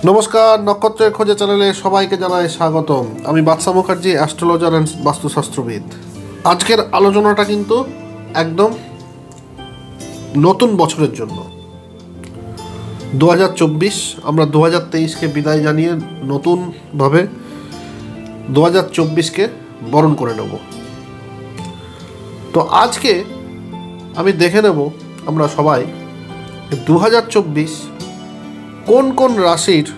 নমস্কার, নক্ষত্রের খোঁজে চ্যানেলে সবাইকে জানাই স্বাগতম। আমি বাদশা মুখার্জি, অ্যাস্ট্রোলজার অ্যান্ড বাস্তুশাস্ত্রবিদ। আজকের আলোচনাটা কিন্তু একদম নতুন বছরের জন্য 2024। আমরা 2023কে বিদায় জানিয়ে নতুনভাবে 2024কে বরণ করে নেব। তো আজকে আমি দেখে নেব আমরা সবাই 2024 কোন কোন রাশির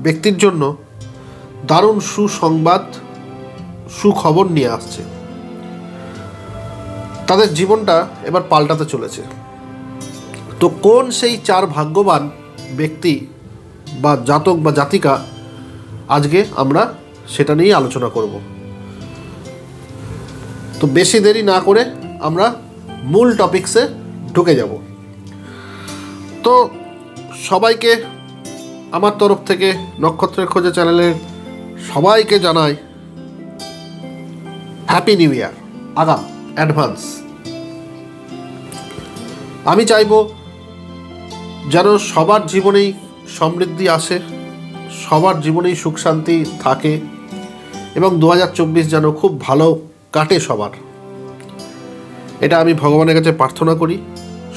ব্যক্তির জন্য দারুণ সুসংবাদ, সুখবর নিয়ে আসছে। তাদের জীবনটা এবার পাল্টাতে চলেছে। তো কোন সেই 4 ভাগ্যবান ব্যক্তি বা জাতক বা জাতিকা, আজকে আমরা সেটা নিয়েই আলোচনা করব। তো বেশি দেরি না করে আমরা মূল টপিকসে ঢুকে যাব। তো সবাইকে আমার তরফ থেকে, নক্ষত্রের খোঁজে চ্যানেলের সবাইকে জানাই হ্যাপি নিউ ইয়ার, আগাম অ্যাডভান্স। আমি চাইব যেন সবার জীবনেই সমৃদ্ধি আসে, সবার জীবনেই সুখ শান্তি থাকে এবং 2024 যেন খুব ভালো কাটে সবার। এটা আমি ভগবানের কাছে প্রার্থনা করি,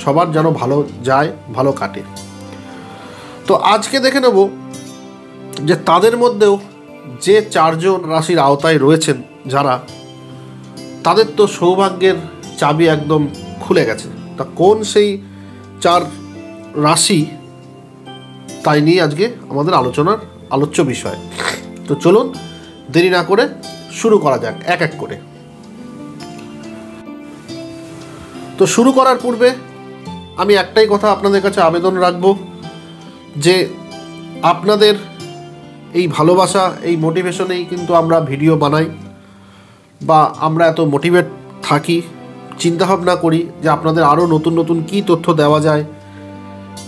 সবার যেন ভালো যায়, ভালো কাটে। তো আজকে দেখে নেব যে তাদের মধ্যেও যে 4 জন রাশির আওতায় রয়েছেন যারা, তাদের তো সৌভাগ্যের চাবি একদম খুলে গেছে। তা কোন সেই 4 রাশি, তাই নিয়ে আজকে আমাদের আলোচনার আলোচ্য বিষয়। তো চলুন দেরি না করে শুরু করা যাক এক এক করে। তো শুরু করার পূর্বে আমি একটাই কথা আপনাদের কাছে আবেদন রাখবো যে আপনাদের এই ভালোবাসা, এই মোটিভেশনেই কিন্তু আমরা ভিডিও বানাই বা আমরা এত মোটিভেট থাকি, চিন্তাভাবনা করি যে আপনাদের আরও নতুন নতুন কী তথ্য দেওয়া যায়,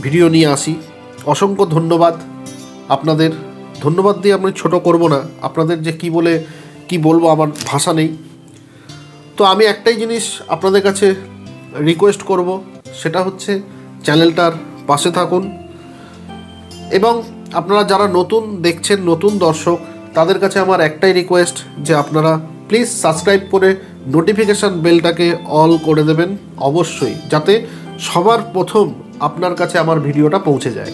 ভিডিও নিয়ে আসি। অসংখ্য ধন্যবাদ আপনাদের। ধন্যবাদ দিয়ে আমি ছোট করব না, আপনাদের যে কি বলবো আমার ভাষা নেই। তো আমি একটাই জিনিস আপনাদের কাছে রিকোয়েস্ট করব, সেটা হচ্ছে চ্যানেলটার পাশে থাকুন এবং আপনারা যারা নতুন দেখছেন, নতুন দর্শক, তাদের কাছে আমার একটাই রিকোয়েস্ট যে আপনারা প্লিজ সাবস্ক্রাইব করে নোটিফিকেশান বেলটাকে অল করে দেবেন অবশ্যই, যাতে সবার প্রথম আপনার কাছে আমার ভিডিওটা পৌঁছে যায়।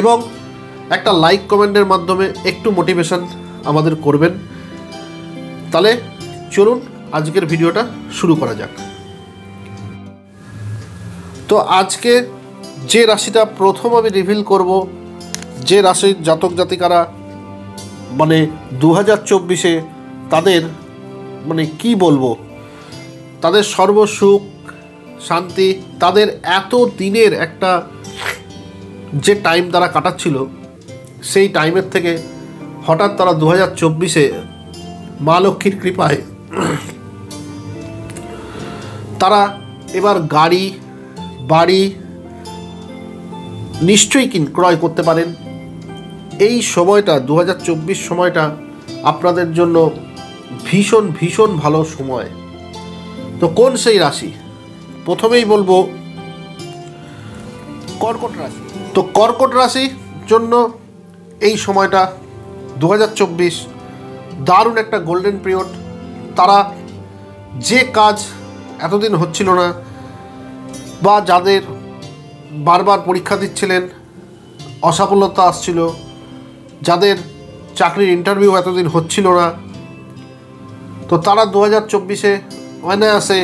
এবং একটা লাইক কমেন্টের মাধ্যমে একটু মোটিভেশন আমাদের করবেন। তাহলে চলুন আজকের ভিডিওটা শুরু করা যাক। তো আজকে যে রাশিটা প্রথম আমি রিভিল করব, যে রাশির জাতক জাতিকারা মানে 2024-এ তাদের কি বলবো, তাদের সর্বসুখ শান্তি, তাদের এত দিনের একটা যে টাইম তারা কাটাচ্ছিল, সেই টাইমের থেকে হঠাৎ তারা 2024-এ মা লক্ষ্মীর কৃপায় তারা এবার গাড়ি বাড়ি নিশ্চয়ই ক্রয় করতে পারেন। এই সময়টা 2024 সময়টা আপনাদের জন্য ভীষণ ভীষণ ভালো সময়। তো কোন সেই রাশি? প্রথমেই বলবো কর্কট রাশি। তো কর্কট রাশির জন্য এই সময়টা 2024 দারুণ একটা গোল্ডেন পিরিয়ড। তারা যে কাজ এতদিন হচ্ছিল না বা যাদের বারবার পরীক্ষা দিচ্ছিলেন, অসফলতা আসছিল, যাদের চাকরির ইন্টারভিউ এতদিন হচ্ছিল না, তো তারা 2024-এ অনায়াসে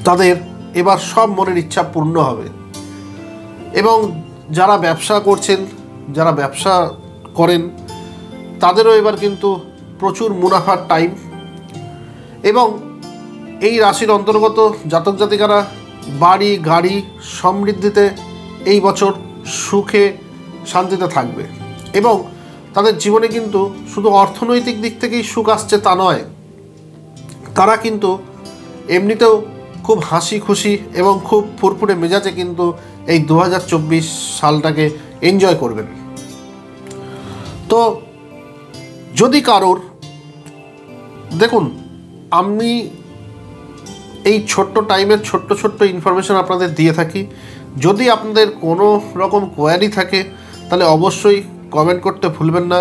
তাদের এবার সব মনের ইচ্ছা পূর্ণ হবে। এবং যারা ব্যবসা করছেন, যারা ব্যবসা করেন, তাদেরও এবার কিন্তু প্রচুর মুনাফার টাইম। এবং এই রাশির অন্তর্গত জাতক জাতিকারা বাড়ি গাড়ি সমৃদ্ধিতে এই বছর সুখে শান্তিতে থাকবে। এবং তাদের জীবনে কিন্তু শুধু অর্থনৈতিক দিক থেকেই সুখ আসছে তা নয়, তারা কিন্তু এমনিতেও খুব হাসি খুশি এবং খুব ফুরফুরে মেজাজে কিন্তু এই 2024 সালটাকে এনজয় করবেন। তো যদি কারোর, দেখুন আমি এই ছোট্ট টাইমের ছোট্ট ছোট্ট ইনফরমেশন আপনাদের দিয়ে থাকি। যদি আপনাদের কোনো রকম কোয়ারি থাকে তাহলে অবশ্যই কমেন্ট করতে ভুলবেন না।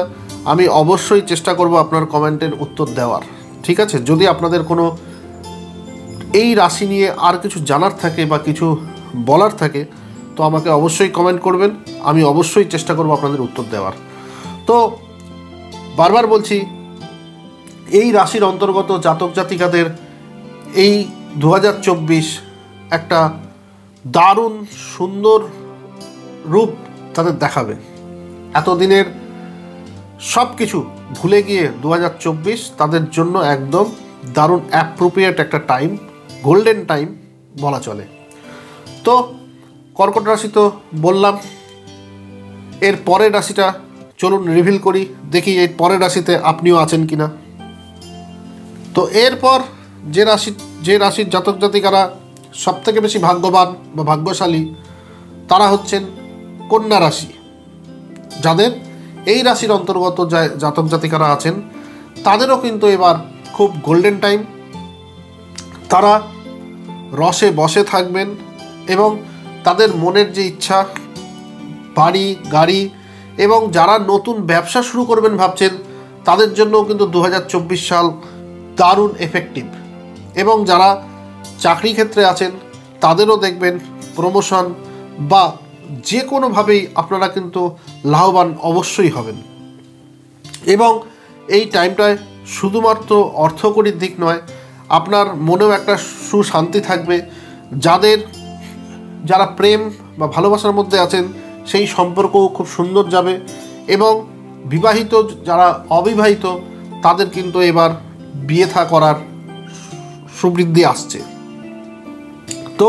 আমি অবশ্যই চেষ্টা করব আপনার কমেন্টের উত্তর দেওয়ার, ঠিক আছে? যদি আপনাদের কোনো এই রাশি নিয়ে আর কিছু জানার থাকে বা কিছু বলার থাকে তো আমাকে অবশ্যই কমেন্ট করবেন, আমি অবশ্যই চেষ্টা করব আপনাদের উত্তর দেওয়ার। তো বারবার বলছি, এই রাশির অন্তর্গত জাতক জাতিকাদের এই 2024 একটা দারুণ সুন্দর রূপ তাদের দেখাবে। এতদিনের সব কিছু ভুলে গিয়ে 2024 তাদের জন্য একদম দারুণ অ্যাপ্রোপ্রিয়েট একটা টাইম, গোল্ডেন টাইম বলা চলে। তো কর্কট রাশি তো বললাম, এর পরের রাশিটা চলুন রিভিল করি, দেখি এই পরের রাশিতে আপনিও আছেন কিনা। তো এরপর যে রাশির জাতক জাতিকারা সবথেকে বেশি ভাগ্যবান বা ভাগ্যশালী তারা হচ্ছেন কন্যা রাশি। যাদের এই রাশির অন্তর্গত জাতক জাতিকারা আছেন তাদেরও কিন্তু এবার খুব গোল্ডেন টাইম। তারা রসে বসে থাকবেন এবং তাদের মনের যে ইচ্ছা, বাড়ি গাড়ি এবং যারা নতুন ব্যবসা শুরু করবেন ভাবছেন তাদের জন্যও কিন্তু 2024 সাল দারুণ এফেক্টিভ। এবং যারা চাকরি ক্ষেত্রে আছেন তাদেরও দেখবেন প্রমোশন বা যে কোনোভাবেই আপনারা কিন্তু লাভবান অবশ্যই হবেন। এবং এই টাইমটায় শুধুমাত্র অর্থকরীর দিক নয়, আপনার মনেও একটা সুশান্তি থাকবে। যারা প্রেম বা ভালোবাসার মধ্যে আছেন সেই সম্পর্কও খুব সুন্দর যাবে। এবং বিবাহিত যারা অবিবাহিত তাদের কিন্তু এবার বিয়ে থা করার সুবৃদ্ধি আসছে। তো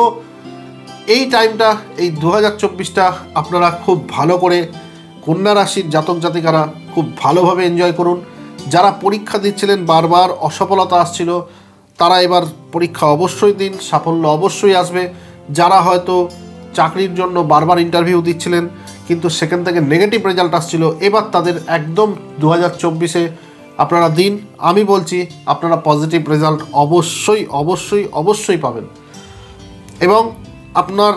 এই টাইমটা, এই 2024টা আপনারা খুব ভালো করে কন্যা রাশির জাতক জাতিকারা খুব ভালোভাবে এনজয় করুন। যারা পরীক্ষা দিচ্ছিলেন বারবার অসফলতা আসছিল তারা এবার পরীক্ষা অবশ্যই দিন, সাফল্য অবশ্যই আসবে। যারা হয়তো চাকরির জন্য বারবার ইন্টারভিউ দিচ্ছিলেন কিন্তু সেখান থেকে নেগেটিভ রেজাল্ট আসছিল, এবার তাদের একদম 2024-এ আপনারা দিন। আমি বলছি আপনারা পজিটিভ রেজাল্ট অবশ্যই অবশ্যই অবশ্যই পাবেন এবং আপনার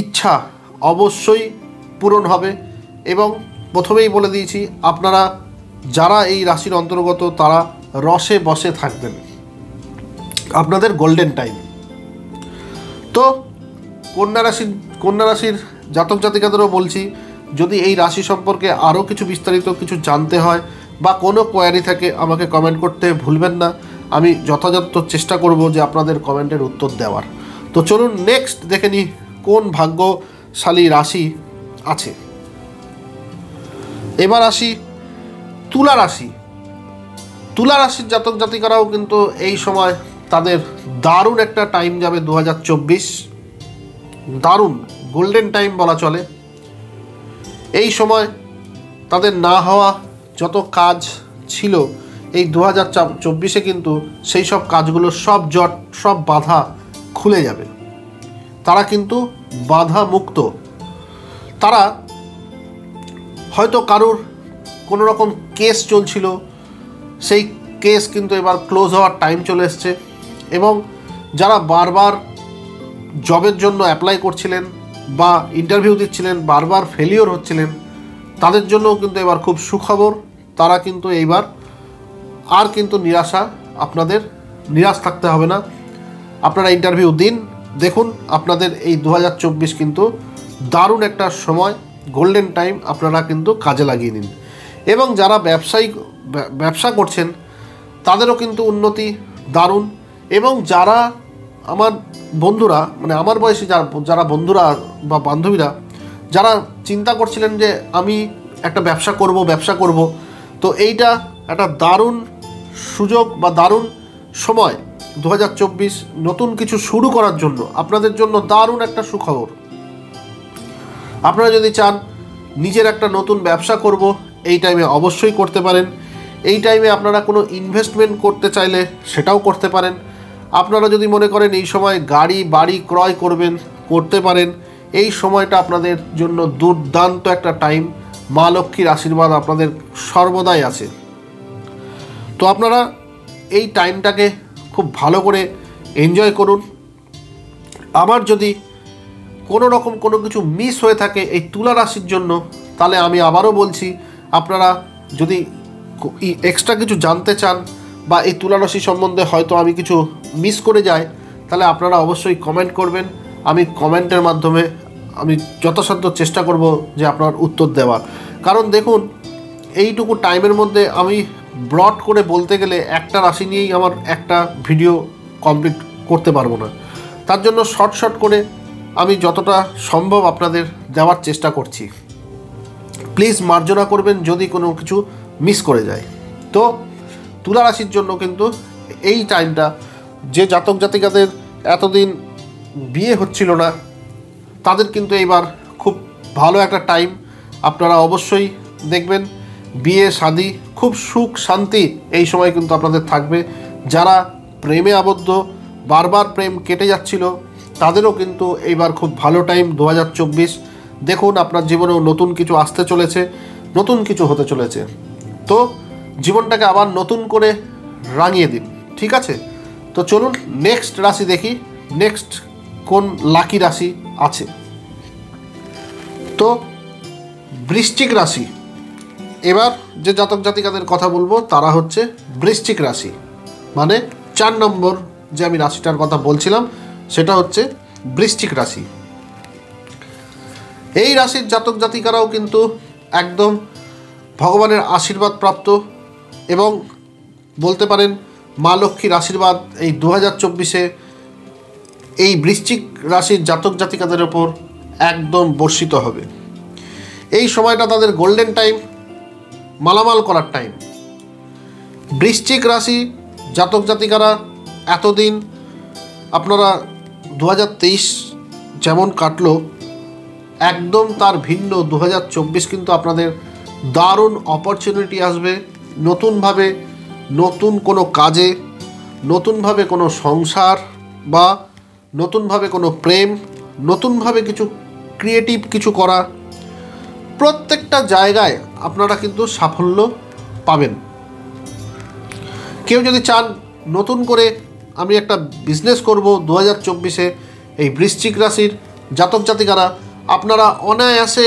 ইচ্ছা অবশ্যই পূরণ হবে। এবং প্রথমেই বলে দিয়েছি, আপনারা যারা এই রাশির অন্তর্গত তারা রসে বসে থাকবেন, আপনাদের গোল্ডেন টাইম। তো কন্যা রাশির জাতক জাতিকাদেরও বলছি, যদি এই রাশি সম্পর্কে আরও কিছু বিস্তারিত কিছু জানতে হয় বা কোনো কোয়ারি থাকে আমাকে কমেন্ট করতে ভুলবেন না। আমি যথাযথ চেষ্টা করব যে আপনাদের কমেন্টের উত্তর দেওয়ার। তো চলুন নেক্সট দেখে নিই কোন ভাগ্যশালী রাশি আছে। এবার আসি তুলা রাশি। তুলা রাশির জাতক জাতিকারাও কিন্তু এই সময় তাদের দারুণ একটা টাইম যাবে 2024, দারুণ গোল্ডেন টাইম বলা চলে। এই সময় তাদের না হওয়া যত কাজ ছিল এই 2024-এ কিন্তু সেই সব কাজগুলো সব বাধা খুলে যাবে। তারা কিন্তু বাধা মুক্ত। তারা হয়তো কারুর কোনো রকম কেস চলছিল, সেই কেস কিন্তু এবার ক্লোজ হওয়ার টাইম চলে এসছে। এবং যারা বারবার জবের জন্য অ্যাপ্লাই করছিলেন বা ইন্টারভিউ দিচ্ছিলেন, বারবার ফেলিওর হচ্ছিলেন, তাদের জন্যও কিন্তু এবার খুব সুখবর। তারা কিন্তু এইবার আর কিন্তু আপনাদের নিরাশ থাকতে হবে না। আপনারা ইন্টারভিউ দিন, দেখুন আপনাদের এই 2024 কিন্তু দারুণ একটা সময়, গোল্ডেন টাইম, আপনারা কিন্তু কাজে লাগিয়ে নিন। এবং যারা ব্যবসা করছেন তাদেরও কিন্তু উন্নতি দারুণ। এবং যারা আমার বন্ধুরা, মানে আমার বয়সী যারা বন্ধুরা বা বান্ধবীরা যারা চিন্তা করছিলেন যে আমি একটা ব্যবসা করব, তো এইটা একটা দারুণ সুযোগ বা দারুণ সময় 2024 নতুন কিছু শুরু করার জন্য আপনাদের জন্য দারুণ একটা সুখবর। আপনারা যদি চান নিজের একটা নতুন ব্যবসা করব, এই টাইমে অবশ্যই করতে পারেন। এই টাইমে আপনারা কোনো ইনভেস্টমেন্ট করতে চাইলে সেটাও করতে পারেন। আপনারা যদি মনে করেন এই সময় বাড়ি ক্রয় করতে পারেন। এই সময়টা আপনাদের জন্য দুর্দান্ত একটা টাইম। মা লক্ষ্মীর আশীর্বাদ আপনাদের সর্বদাই আছে। তো আপনারা এই টাইমটাকে খুব ভালো করে এনজয় করুন। আমার যদি কোনো রকম কোনো কিছু মিস হয়ে থাকে এই তুলা রাশির জন্য, তাহলে আমি আবারও বলছি, আপনারা যদি এক্সট্রা কিছু জানতে চান বা এই তুলা রাশি সম্বন্ধে হয়তো আমি কিছু মিস করে যাই, তাহলে আপনারা অবশ্যই কমেন্ট করবেন। আমি কমেন্টের মাধ্যমে আমি যথাসাধ্য চেষ্টা করব যে আপনার উত্তর দেওয়ার। কারণ দেখুন, এইটুকু টাইমের মধ্যে আমি ব্রড করে বলতে গেলে একটা রাশি নিয়েই আমার একটা ভিডিও কমপ্লিট করতে পারবো না। তার জন্য শর্ট করে আমি যতটা সম্ভব আপনাদের দেওয়ার চেষ্টা করছি। প্লিজ মার্জনা করবেন যদি কোনো কিছু মিস করে যায়। তো তুলা রাশির জন্য কিন্তু এই টাইমটা, যে জাতক জাতিকাদের এতদিন বিয়ে হচ্ছিল না, তাদের কিন্তু এবার খুব ভালো একটা টাইম। আপনারা অবশ্যই দেখবেন বিয়ে শাদী খুব সুখ শান্তি এই সময় কিন্তু আপনাদের থাকবে। যারা প্রেমে আবদ্ধ, বারবার প্রেম কেটে যাচ্ছিল, তাদেরও কিন্তু এইবার খুব ভালো টাইম 2024। দেখুন আপনার জীবনেও নতুন কিছু আসতে চলেছে, নতুন কিছু হতে চলেছে। তো জীবনটাকে আবার নতুন করে রাঙিয়ে দিন, ঠিক আছে? তো চলুন নেক্সট রাশি দেখি, নেক্সট কোন লাকি রাশি আছে। তো বৃশ্চিক রাশি। এবার যে জাতক জাতিকাদের কথা বলবো তারা হচ্ছে বৃশ্চিক রাশি, মানে 4 নম্বর যে আমি রাশিটার কথা বলছিলাম সেটা হচ্ছে বৃশ্চিক রাশি। এই রাশির জাতক জাতিকারাও কিন্তু একদম ভগবানের আশীর্বাদ প্রাপ্ত, এবং বলতে পারেন মা লক্ষ্মীর আশীর্বাদ এই 2024-এ এই বৃশ্চিক রাশির জাতক জাতিকাদের ওপর একদম বর্ষিত হবে। এই সময়টা তাদের গোল্ডেন টাইম, মালামাল করার টাইম। বৃশ্চিক রাশি জাতক জাতিকারা এতদিন আপনারা 2023 যেমন কাটলো, একদম তার ভিন্ন 2024 কিন্তু আপনাদের দারুণ অপরচুনিটি আসবে। নতুনভাবে নতুন কোনো কাজে, নতুনভাবে কোনো সংসার, বা নতুনভাবে কোনো প্রেম, নতুনভাবে কিছু ক্রিয়েটিভ কিছু করা, প্রত্যেকটা জায়গায় আপনারা কিন্তু সাফল্য পাবেন। কেউ যদি চান নতুন করে আমি একটা বিজনেস করব 2024-এ, এই বৃশ্চিক রাশির জাতক জাতিকারা আপনারা অনায়াসে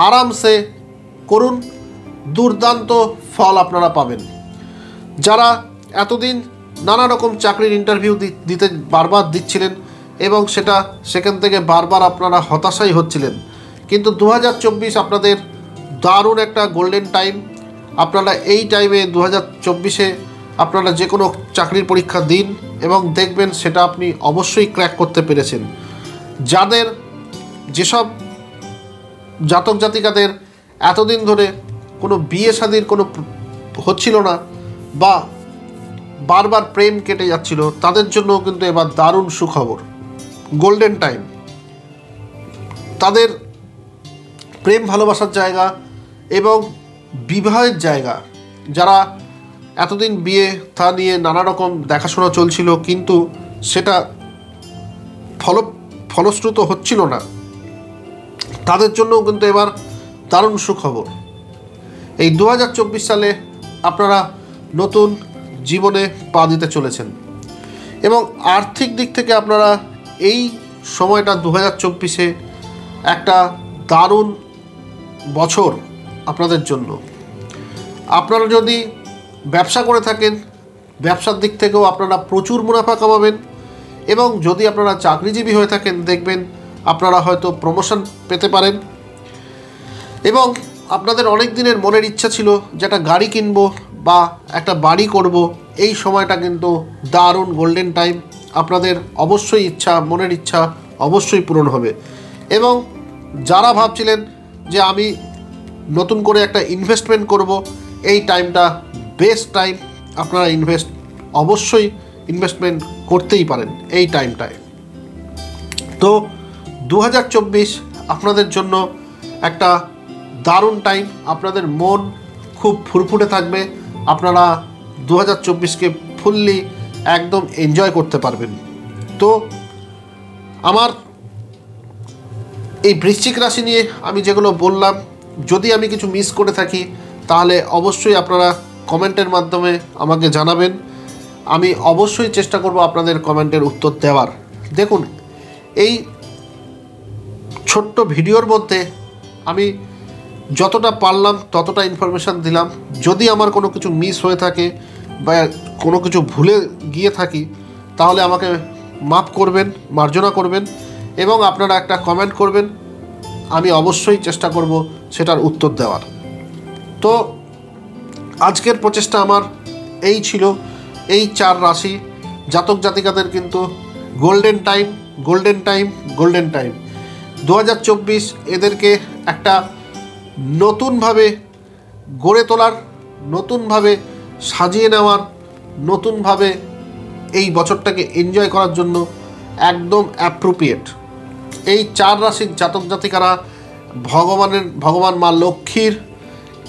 আরামসে করুন, দুর্দান্ত ফল আপনারা পাবেন। যারা এতদিন নানা রকম চাকরির ইন্টারভিউ দিতে বারবার দিচ্ছিলেন এবং সেখান থেকে বারবার আপনারা হতাশাই হচ্ছিলেন, কিন্তু 2024 আপনাদের দারুণ একটা গোল্ডেন টাইম। আপনারা এই টাইমে 2024-এ আপনারা যে কোনো চাকরির পরীক্ষা দিন এবং দেখবেন সেটা আপনি অবশ্যই ক্র্যাক করতে পেরেছেন। যেসব জাতক জাতিকাদের এতদিন ধরে কোনো বিয়ে শাদীর কোনো হচ্ছিল না বা বারবার প্রেম কেটে যাচ্ছিল, তাদের জন্য কিন্তু এবার দারুণ সুখবর, গোল্ডেন টাইম। তাদের প্রেম ভালোবাসার জায়গা এবং বিবাহের জায়গা, যারা এতদিন বিয়ে থা নিয়ে নানা রকম দেখাশোনা চলছিল কিন্তু সেটা ফলশ্রুত হচ্ছিল না, তাদের জন্যও কিন্তু এবার দারুণ সুখবর। এই 2024 সালে আপনারা নতুন জীবনে পা দিতে চলেছেন, এবং আর্থিক দিক থেকে আপনারা এই সময়টা 2024-এ একটা দারুণ বছর আপনাদের জন্য। আপনারা যদি ব্যবসা করে থাকেন, ব্যবসার দিক থেকেও আপনারা প্রচুর মুনাফা কামাবেন, এবং যদি আপনারা চাকরিজীবী হয়ে থাকেন দেখবেন আপনারা হয়তো প্রমোশন পেতে পারেন, এবং আপনাদের অনেক দিনের মনের ইচ্ছা ছিল যে একটা গাড়ি কিনবো বা একটা বাড়ি করব, এই সময়টা কিন্তু দারুণ গোল্ডেন টাইম। আপনাদের অবশ্যই মনের ইচ্ছা অবশ্যই পূরণ হবে। এবং যারা ভাবছিলেন যে আমি নতুন করে একটা ইনভেস্টমেন্ট করব, এই টাইমটা বেস্ট টাইম। আপনারা অবশ্যই ইনভেস্টমেন্ট করতেই পারেন এই টাইমটায়। তো 2024 আপনাদের জন্য একটা দারুণ টাইম। আপনাদের মন খুব ফুরফুরে থাকবে, আপনারা 2024-কে ফুললি একদম এনজয় করতে পারবেন। তো আমার এই বৃশ্চিক রাশি নিয়ে আমি যেগুলো বললাম, যদি আমি কিছু মিস করে থাকি তাহলে অবশ্যই আপনারা কমেন্টের মাধ্যমে আমাকে জানাবেন। আমি অবশ্যই চেষ্টা করব আপনাদের কমেন্টের উত্তর দেওয়ার। দেখুন, এই ছোট্ট ভিডিওর মধ্যে আমি যতটা পারলাম ততটা ইনফরমেশান দিলাম। যদি আমার কোনো কিছু মিস হয়ে থাকে বা কোনো কিছু ভুলে গিয়ে থাকি তাহলে আমাকে মাফ করবেন, মার্জনা করবেন এবং আপনারা একটা কমেন্ট করবেন। আমি অবশ্যই চেষ্টা করব সেটার উত্তর দেওয়ার। তো আজকের প্রচেষ্টা আমার এই ছিল। এই 4 রাশি জাতক জাতিকাদের কিন্তু golden time, golden time, golden time. 2024 এদেরকে একটা নতুনভাবে গড়ে তোলার, নতুনভাবে সাজিয়ে নেওয়ার, নতুনভাবে এই বছরটাকে এনজয় করার জন্য একদম অ্যাপ্রোপ্রিয়েট। এই 4 রাশির জাতক জাতিকারা ভগবান মা লক্ষ্মীর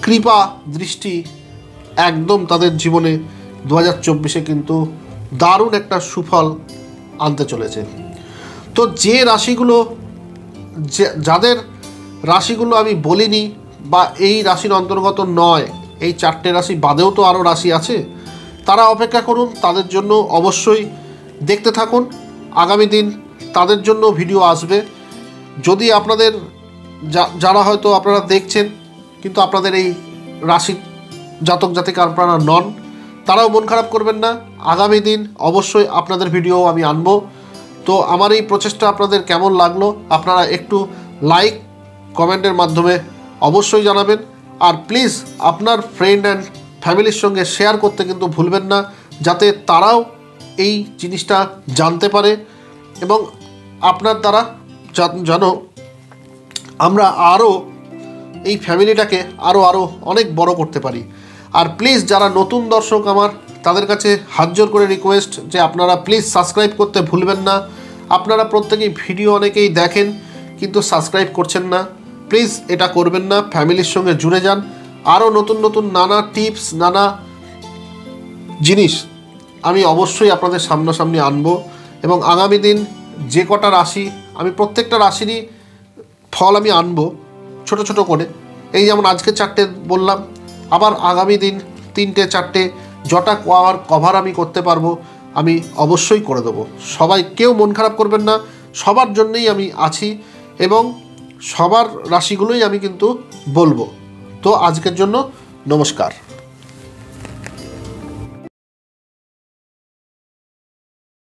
কৃপা দৃষ্টি একদম তাদের জীবনে 2024 কিন্তু দারুণ একটা সুফল আনতে চলেছে। তো যে রাশিগুলো, যাদের রাশিগুলো আমি বলিনি বা এই রাশির অন্তর্গত নয়, এই 4টে রাশি বাদেও তো আরও রাশি আছে, তারা অপেক্ষা করুন, তাদের জন্য অবশ্যই দেখতে থাকুন। আগামী দিন তাদের জন্য ভিডিও আসবে। যদি আপনাদের যারা হয়তো আপনারা দেখছেন কিন্তু আপনাদের এই রাশির জাতক জাতিকা আপনারা নন, তারাও মন খারাপ করবেন না। আগামী দিন অবশ্যই আপনাদের ভিডিও আমি আনবো। তো আমার এই প্রচেষ্টা আপনাদের কেমন লাগলো আপনারা একটু লাইক কমেন্টের মাধ্যমে অবশ্যই জানাবেন। আর প্লিজ আপনার ফ্রেন্ড অ্যান্ড ফ্যামিলির সঙ্গে শেয়ার করতে কিন্তু ভুলবেন না, যাতে তারাও এই জিনিসটা জানতে পারে এবং আপনার দ্বারা যেন আমরা আরও এই ফ্যামিলিটাকে আরও অনেক বড় করতে পারি। আর প্লিজ যারা নতুন দর্শক আমার, তাদের কাছে হাত জোর করে রিকোয়েস্ট যে আপনারা প্লিজ সাবস্ক্রাইব করতে ভুলবেন না। আপনারা প্রত্যেকেই ভিডিও অনেকেই দেখেন কিন্তু সাবস্ক্রাইব করছেন না, প্লিজ এটা করবেন না। ফ্যামিলির সঙ্গে জুড়ে যান। আরও নতুন নতুন নানা টিপস, নানা জিনিস আমি অবশ্যই আপনাদের সামনাসামনি আনবো। এবং আগামী দিন যে কটা রাশি, আমি প্রত্যেকটা রাশিরই ফল আমি আনবো ছোট ছোট করে। এই যেমন আজকে 4টে বললাম, আবার আগামী দিন 3টে 4টে যটা কভার আমি করতে পারবো আমি অবশ্যই করে দেবো। সবাই কেউ মন খারাপ করবেন না, সবার জন্যই আমি আছি এবং সবার রাশিগুলোই আমি কিন্তু বলবো। তো আজকের জন্য নমস্কার।